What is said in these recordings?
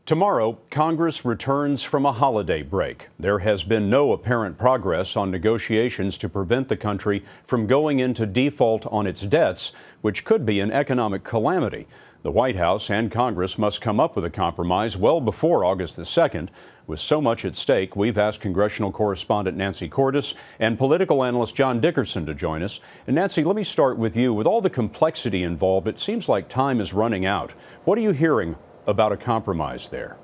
Tomorrow, Congress returns from a holiday break. There has been no apparent progress on negotiations to prevent the country from going into default on its debts, which could be an economic calamity. The White House and Congress must come up with a compromise well before August the 2nd. With so much at stake, we've asked congressional correspondent Nancy Cordes and political analyst John Dickerson to join us. And Nancy, let me start with you. With all the complexity involved, it seems like time is running out. What are you hearing about a compromise there?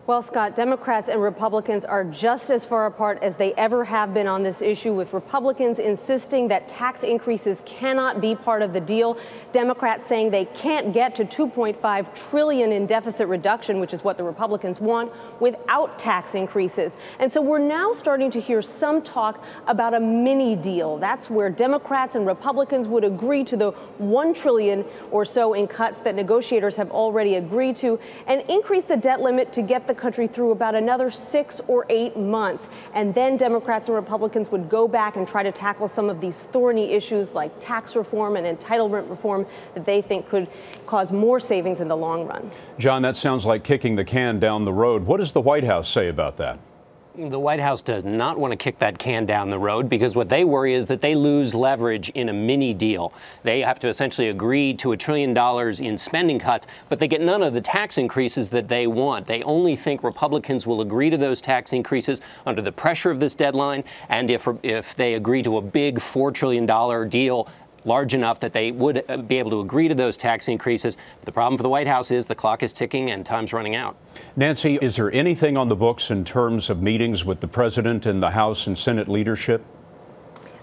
Well, Scott, Democrats and Republicans are just as far apart as they ever have been on this issue, with Republicans insisting that tax increases cannot be part of the deal. Democrats saying they can't get to $2.5 trillion in deficit reduction, which is what the Republicans want, without tax increases. And so we're now starting to hear some talk about a mini deal. That's where Democrats and Republicans would agree to the $1 trillion or so in cuts that negotiators have already agreed to, and increase the debt limit to get the country through about another 6 or 8 months. And then Democrats and Republicans would go back and try to tackle some of these thorny issues like tax reform and entitlement reform that they think could cause more savings in the long run. John, that sounds like kicking the can down the road. What does the White House say about that? The White House does not want to kick that can down the road, because what they worry is that they lose leverage in a mini deal. They have to essentially agree to $1 trillion in spending cuts, but they get none of the tax increases that they want. They only think Republicans will agree to those tax increases under the pressure of this deadline, and if they agree to a big $4 trillion deal, large enough that they would be able to agree to those tax increases. The problem for the White House is the clock is ticking and time's running out. Nancy, is there anything on the books in terms of meetings with the president and the House and Senate leadership?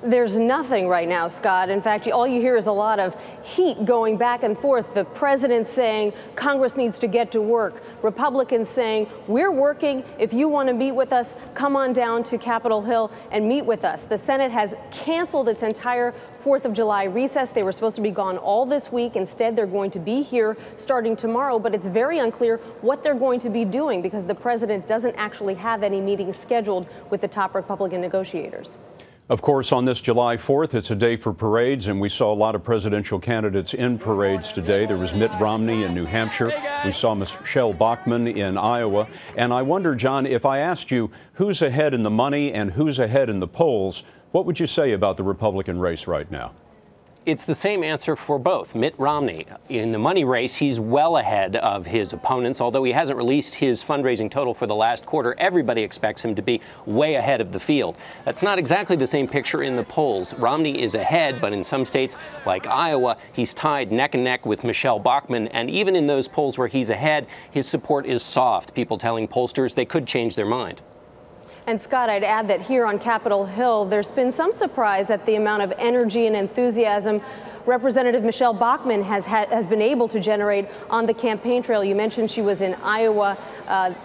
There's nothing right now, Scott. In fact, all you hear is a lot of heat going back and forth. The president saying Congress needs to get to work. Republicans saying we're working. If you want to meet with us, come on down to Capitol Hill and meet with us. The Senate has canceled its entire 4th of July recess. They were supposed to be gone all this week. Instead, they're going to be here starting tomorrow. But it's very unclear what they're going to be doing, because the president doesn't actually have any meetings scheduled with the top Republican negotiators. Of course, on this July 4th, it's a day for parades, and we saw a lot of presidential candidates in parades today. There was Mitt Romney in New Hampshire. We saw Michelle Bachmann in Iowa. And I wonder, John, if I asked you who's ahead in the money and who's ahead in the polls, what would you say about the Republican race right now? It's the same answer for both. Mitt Romney, in the money race, he's well ahead of his opponents. Although he hasn't released his fundraising total for the last quarter, everybody expects him to be way ahead of the field. That's not exactly the same picture in the polls. Romney is ahead, but in some states like Iowa, he's tied neck and neck with Michelle Bachmann. And even in those polls where he's ahead, his support is soft, people telling pollsters they could change their mind. And Scott, I'd add that here on Capitol Hill, there's been some surprise at the amount of energy and enthusiasm Representative Michelle Bachmann has been able to generate on the campaign trail. You mentioned she was in Iowa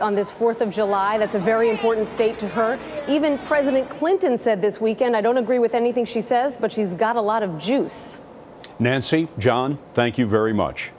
on this 4th of July. That's a very important state to her. Even President Clinton said this weekend, I don't agree with anything she says, but she's got a lot of juice. Nancy, John, thank you very much.